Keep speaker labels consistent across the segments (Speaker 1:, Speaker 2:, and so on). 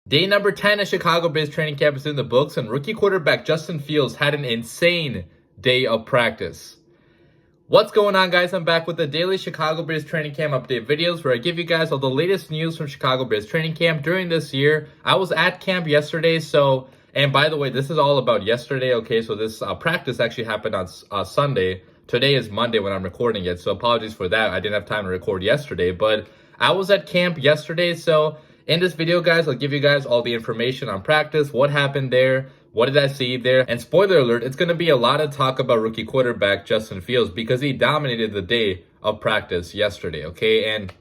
Speaker 1: Day number 10 at Chicago Bears training camp is in the books, and rookie quarterback Justin Fields had an insane day of practice. What's going on, guys? I'm back with the daily Chicago Bears training camp update videos where I give you guys all the latest news from Chicago Bears training camp during this year. I was at camp yesterday, and by the way, this is all about yesterday, okay? So this practice actually happened on Sunday. Today is Monday when I'm recording it, so apologies for that. I didn't have time to record yesterday, but I was at camp yesterday, so in this video, guys, I'll give you guys all the information on practice, what happened there, what did I see there, and spoiler alert, it's going to be a lot of talk about rookie quarterback Justin Fields because he dominated the day of practice yesterday, okay? And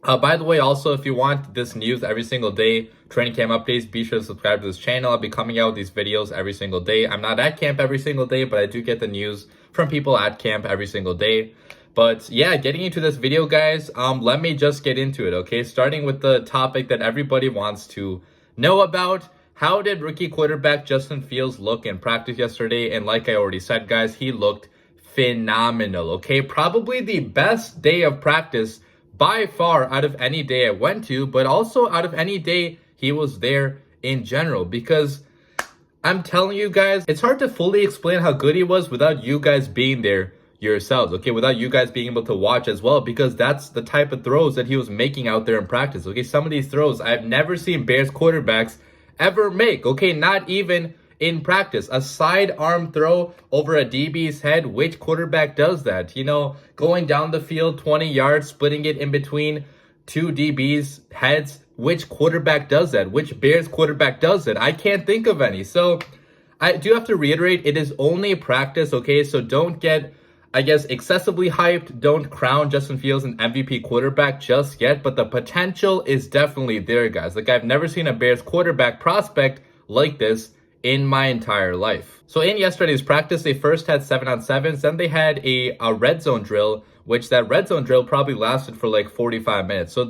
Speaker 1: by the way, also, if you want this news every single day, training camp updates, be sure to subscribe to this channel. I'll be coming out with these videos every single day. I'm not at camp every single day, but I do get the news from people at camp every single day. But yeah, getting into this video, guys, let me just get into it, okay? Starting with the topic that everybody wants to know about. How did rookie quarterback Justin Fields look in practice yesterday? And like I already said, guys, he looked phenomenal, okay? Probably the best day of practice by far out of any day I went to, but also out of any day he was there in general, because I'm telling you guys, it's hard to fully explain how good he was without you guys being there yourselves, okay? Without you guys being able to watch as well, because that's the type of throws that he was making out there in practice, okay? Some of these throws I've never seen Bears quarterbacks ever make, okay? Not even in practice. A sidearm throw over a DB's head, which quarterback does that? You know, going down the field 20 yards, splitting it in between two DB's heads, which quarterback does that? Which Bears quarterback does it? I can't think of any. So I do have to reiterate, it is only practice, okay? So don't get, I guess, excessively hyped. Don't crown Justin Fields an MVP quarterback just yet, but the potential is definitely there, guys. Like, I've never seen a Bears quarterback prospect like this in my entire life. So in yesterday's practice, they first had 7-on-7s, then they had a red zone drill, which that red zone drill probably lasted for like 45 minutes. So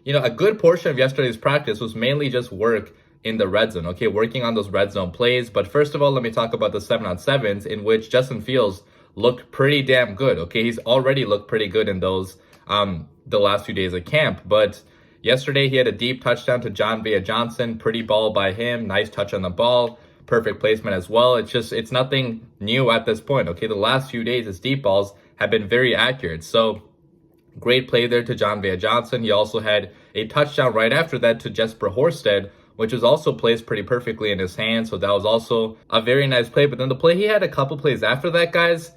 Speaker 1: a good portion of yesterday's practice was mainly just work in the red zone, okay? Working on those red zone plays. But first of all, let me talk about the 7-on-7s in which Justin Fields looked pretty damn good, okay? He's already looked pretty good in those the last few days of camp. But yesterday, he had a deep touchdown to Jon'Vea Johnson. Pretty ball by him. Nice touch on the ball. Perfect placement as well. It's nothing new at this point, okay? The last few days, his deep balls have been very accurate. So great play there to Jon'Vea Johnson. He also had a touchdown right after that to Jesper Horsted, which was also placed pretty perfectly in his hand. So that was also a very nice play. But then the play, he had a couple plays after that, guys.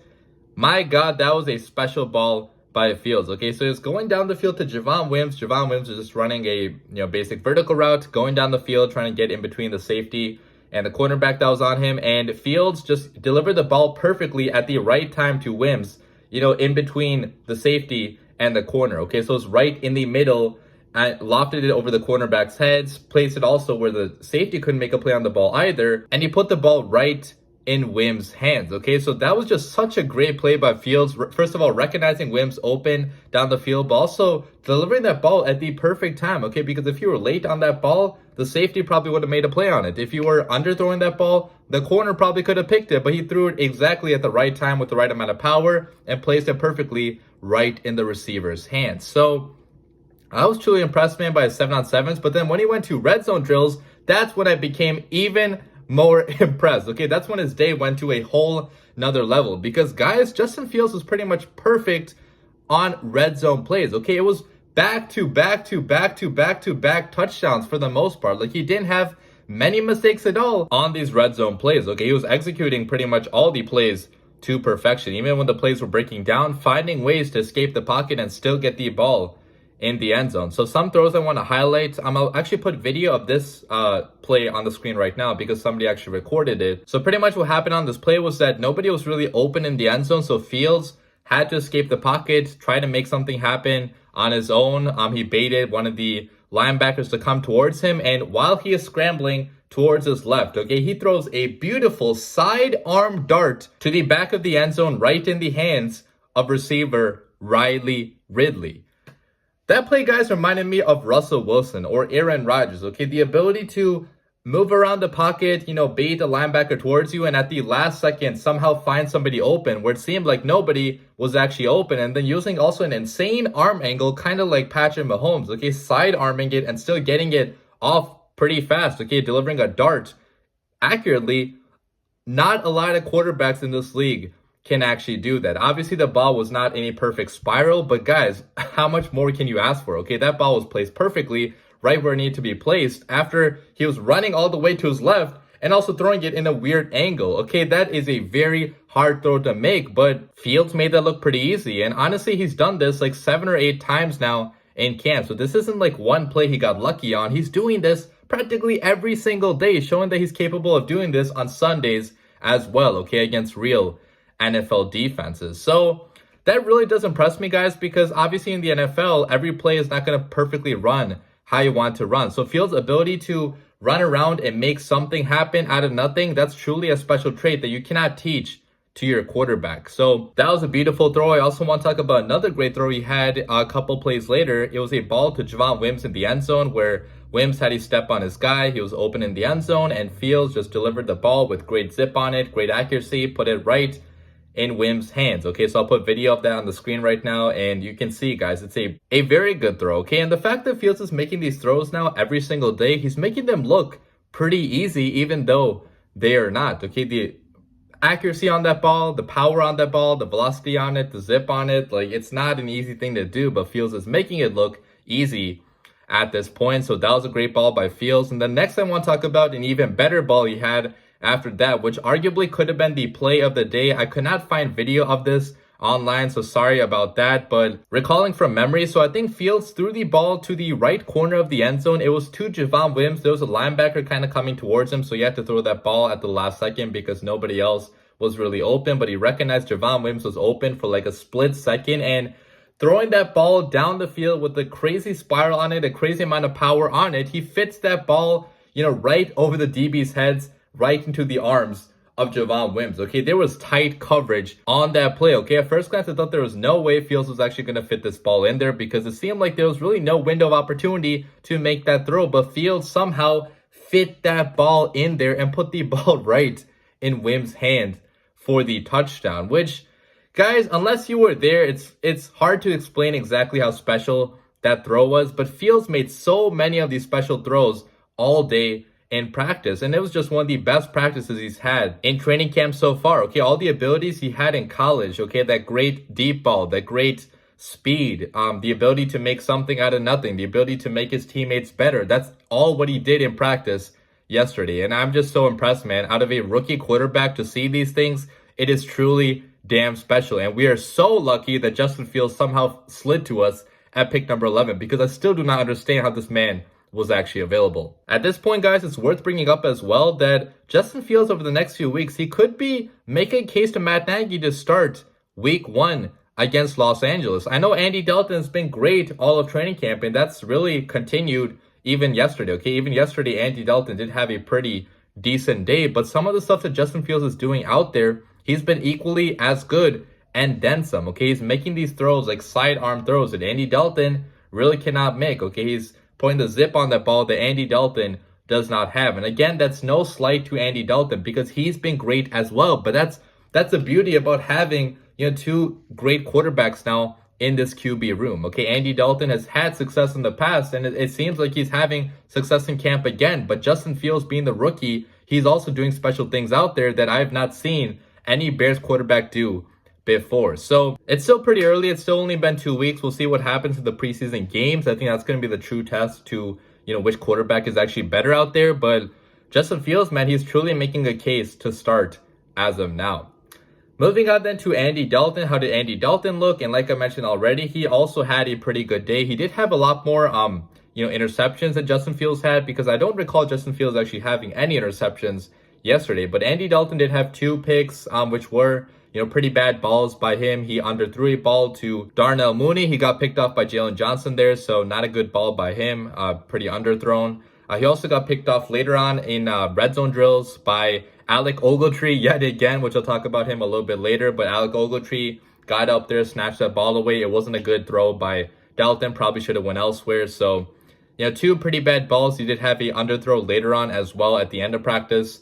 Speaker 1: My God, that was a special ball by Fields, okay? So it's going down the field to Javon Wims. Javon Wims is just running a basic vertical route, going down the field, trying to get in between the safety and the cornerback that was on him. And Fields just delivered the ball perfectly at the right time to Wims, in between the safety and the corner, okay? So it's right in the middle, and lofted it over the cornerback's heads, placed it also where the safety couldn't make a play on the ball either, and he put the ball right in Wims' hands, okay? So that was just such a great play by Fields. First of all, recognizing Wims open down the field, but also delivering that ball at the perfect time, okay? Because if you were late on that ball, the safety probably would have made a play on it. If you were underthrowing that ball, the corner probably could have picked it, but he threw it exactly at the right time with the right amount of power and placed it perfectly right in the receiver's hands. So I was truly impressed, man, by his 7-on-7s, but then when he went to red zone drills, that's when I became even more impressed, okay? That's when his day went to a whole nother level, because, guys, Justin Fields was pretty much perfect on red zone plays, okay? It was back-to-back touchdowns for the most part. Like, he didn't have many mistakes at all on these red zone plays, okay? He was executing pretty much all the plays to perfection. Even when the plays were breaking down, finding ways to escape the pocket and still get the ball in the end zone. So some throws I want to highlight. I'll actually put video of this play on the screen right now because somebody actually recorded it. So pretty much what happened on this play was that nobody was really open in the end zone. So Fields had to escape the pocket, try to make something happen on his own. He baited one of the linebackers to come towards him. And while he is scrambling towards his left, okay, he throws a beautiful sidearm dart to the back of the end zone right in the hands of receiver Riley Ridley. That play, guys, reminded me of Russell Wilson or Aaron Rodgers, okay? The ability to move around the pocket, bait the linebacker towards you, and at the last second somehow find somebody open where it seemed like nobody was actually open, and then using also an insane arm angle, kind of like Patrick Mahomes, okay, side arming it and still getting it off pretty fast, okay, delivering a dart accurately. Not a lot of quarterbacks in this league can actually do that. Obviously, the ball was not in a perfect spiral, but guys, how much more can you ask for? Okay, that ball was placed perfectly right where it needed to be placed after he was running all the way to his left and also throwing it in a weird angle. Okay, that is a very hard throw to make, but Fields made that look pretty easy. And honestly, he's done this like 7 or 8 times now in camp. So this isn't like one play he got lucky on. He's doing this practically every single day, showing that he's capable of doing this on Sundays as well, okay, against real NFL defenses. So that really does impress me, guys, because obviously in the NFL, every play is not going to perfectly run how you want to run. So Fields' ability to run around and make something happen out of nothing, that's truly a special trait that you cannot teach to your quarterback. So that was a beautiful throw. I also want to talk about another great throw he had a couple plays later. It was a ball to Javon Wims in the end zone where Wims had his step on his guy. He was open in the end zone, and Fields just delivered the ball with great zip on it, great accuracy, put it right in Wims' hands. Okay, so I'll put video of that on the screen right now, and you can see, guys, it's a very good throw. Okay, and the fact that Fields is making these throws now every single day, he's making them look pretty easy, even though they are not. Okay, the accuracy on that ball, the power on that ball, the velocity on it, the zip on it, like, it's not an easy thing to do, but Fields is making it look easy at this point. So that was a great ball by Fields. And the next I want to talk about an even better ball he had after that, which arguably could have been the play of the day. I could not find video of this online, so sorry about that, but recalling from memory, so I think Fields threw the ball to the right corner of the end zone. It was to Javon Wims. There was a linebacker kind of coming towards him, so he had to throw that ball at the last second because nobody else was really open, but he recognized Javon Wims was open for like a split second, and throwing that ball down the field with a crazy spiral on it, a crazy amount of power on it, he fits that ball, right over the DB's heads, right into the arms of Javon Wims. Okay, there was tight coverage on that play. Okay, at first glance, I thought there was no way Fields was actually going to fit this ball in there because it seemed like there was really no window of opportunity to make that throw, but Fields somehow fit that ball in there and put the ball right in Wims' hand for the touchdown, which, guys, unless you were there, it's hard to explain exactly how special that throw was, but Fields made so many of these special throws all day in practice, and it was just one of the best practices he's had in training camp so far. Okay, all the abilities he had in college, okay, that great deep ball, that great speed, the ability to make something out of nothing, the ability to make his teammates better, that's all what he did in practice yesterday. And I'm just so impressed, man. Out of a rookie quarterback to see these things, it is truly damn special. And we are so lucky that Justin Fields somehow slid to us at pick number 11, because I still do not understand how this man was actually available. At this point, guys, it's worth bringing up as well that Justin Fields over the next few weeks, he could be making a case to Matt Nagy to start week 1 against Los Angeles. I know Andy Dalton has been great all of training camp, and that's really continued even yesterday. Okay, even yesterday, Andy Dalton did have a pretty decent day, but some of the stuff that Justin Fields is doing out there, he's been equally as good and then some. Okay, he's making these throws, like sidearm throws, that Andy Dalton really cannot make. Okay, he's putting the zip on that ball that Andy Dalton does not have. And again, that's no slight to Andy Dalton because he's been great as well. But that's the beauty about having, two great quarterbacks now in this QB room. Okay, Andy Dalton has had success in the past, and it seems like he's having success in camp again. But Justin Fields, being the rookie, he's also doing special things out there that I have not seen any Bears quarterback do before. So it's still pretty early. It's still only been 2 weeks. We'll see what happens in the preseason games. I think that's going to be the true test to, which quarterback is actually better out there. But Justin Fields, man, he's truly making a case to start as of now. Moving on then to Andy Dalton. How did Andy Dalton look? And like I mentioned already, he also had a pretty good day. He did have a lot more, interceptions than Justin Fields had, because I don't recall Justin Fields actually having any interceptions yesterday. But Andy Dalton did have 2 picks, which were, pretty bad balls by him. He underthrew a ball to Darnell Mooney. He got picked off by Jalen Johnson there, so not a good ball by him. Pretty underthrown. He also got picked off later on in red zone drills by Alec Ogletree yet again, which I'll talk about him a little bit later. But Alec Ogletree got up there, snatched that ball away. It wasn't a good throw by Dalton. Probably should have went elsewhere. So, two pretty bad balls. He did have a underthrow later on as well at the end of practice.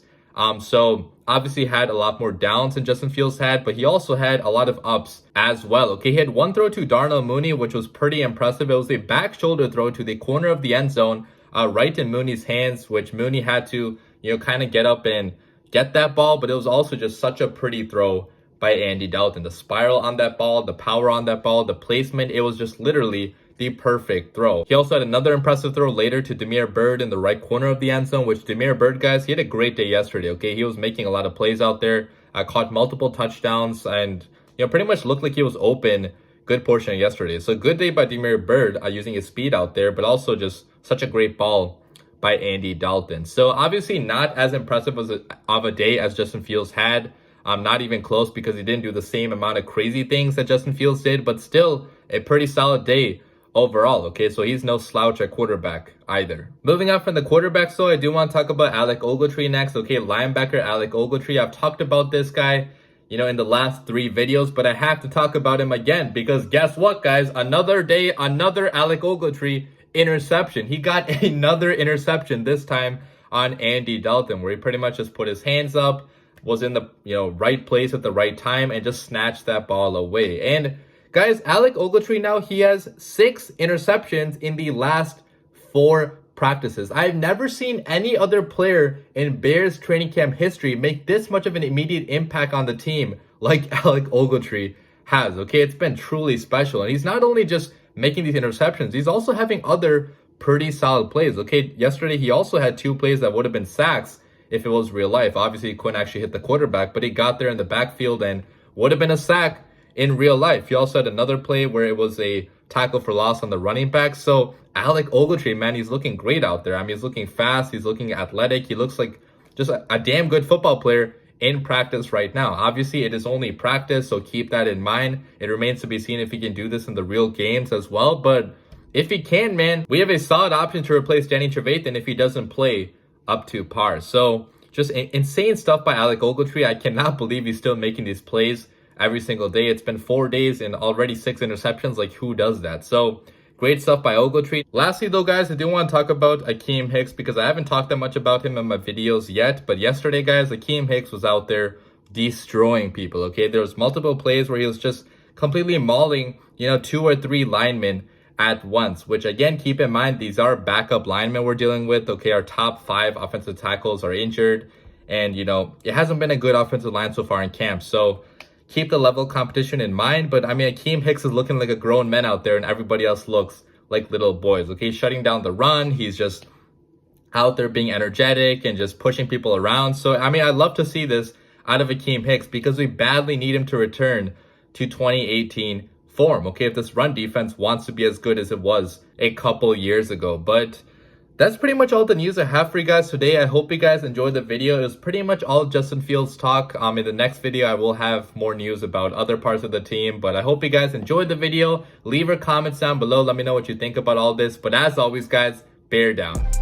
Speaker 1: So obviously had a lot more downs than Justin Fields had, but he also had a lot of ups as well. Okay, he had one throw to Darnell Mooney, which was pretty impressive. It was a back shoulder throw to the corner of the end zone, right in Mooney's hands, which Mooney had to, kind of get up and get that ball, but it was also just such a pretty throw by Andy Dalton. The spiral on that ball, the power on that ball, the placement, it was just literally the perfect throw. He also had another impressive throw later to Byrd in the right corner of the end zone, which Byrd, guys, he had a great day yesterday, okay? He was making a lot of plays out there, caught multiple touchdowns, and, pretty much looked like he was open good portion of yesterday. So good day by Byrd, using his speed out there, but also just such a great ball by Andy Dalton. So obviously not as impressive of a day as Justin Fields had. Not even close, because he didn't do the same amount of crazy things that Justin Fields did, but still a pretty solid day overall, okay? So he's no slouch at quarterback either. Moving on from the quarterbacks, though, I do want to talk about Alec Ogletree next, okay? Linebacker Alec Ogletree. I've talked about this guy, in the last 3 videos, but I have to talk about him again, because guess what, guys? Another day, another Alec Ogletree interception. He got another interception, this time on Andy Dalton, where he pretty much just put his hands up, was in the right place at the right time, and just snatched that ball away. And guys, Alec Ogletree now, he has 6 interceptions in the last 4 practices. I've never seen any other player in Bears training camp history make this much of an immediate impact on the team like Alec Ogletree has, okay? It's been truly special. And he's not only just making these interceptions, he's also having other pretty solid plays, okay? Yesterday, he also had 2 plays that would have been sacks if it was real life. Obviously, he couldn't actually hit the quarterback, but he got there in the backfield and would have been a sack in real life. He also had another play where it was a tackle for loss on the running back. So Alec Ogletree, man, he's looking great out there. I mean, he's looking fast. He's looking athletic. He looks like just a damn good football player in practice right now. Obviously, it is only practice, so keep that in mind. It remains to be seen if he can do this in the real games as well. But if he can, man, we have a solid option to replace Danny Trevathan if he doesn't play up to par. So just insane stuff by Alec Ogletree. I cannot believe he's still making these plays every single day. It's been 4 days and already 6 interceptions. Like, who does that? So great stuff by Ogletree. Lastly, though, guys, I do want to talk about Akeem Hicks, because I haven't talked that much about him in my videos yet. But yesterday, guys, Akeem Hicks was out there destroying people, okay? There was multiple plays where he was just completely mauling, 2 or 3 linemen at once, which, again, keep in mind, these are backup linemen we're dealing with, okay? Our top 5 offensive tackles are injured, and, it hasn't been a good offensive line so far in camp. So keep the level of competition in mind. But I mean, Akeem Hicks is looking like a grown man out there, and everybody else looks like little boys, okay? Shutting down the run. He's just out there being energetic and just pushing people around. So, I mean, I'd love to see this out of Akeem Hicks, because we badly need him to return to 2018 form, okay? If this run defense wants to be as good as it was a couple years ago. But that's pretty much all the news I have for you guys today. I hope you guys enjoyed the video. It was pretty much all Justin Fields talk. In the next video, I will have more news about other parts of the team. But I hope you guys enjoyed the video. Leave your comments down below. Let me know what you think about all this. But as always, guys, bear down.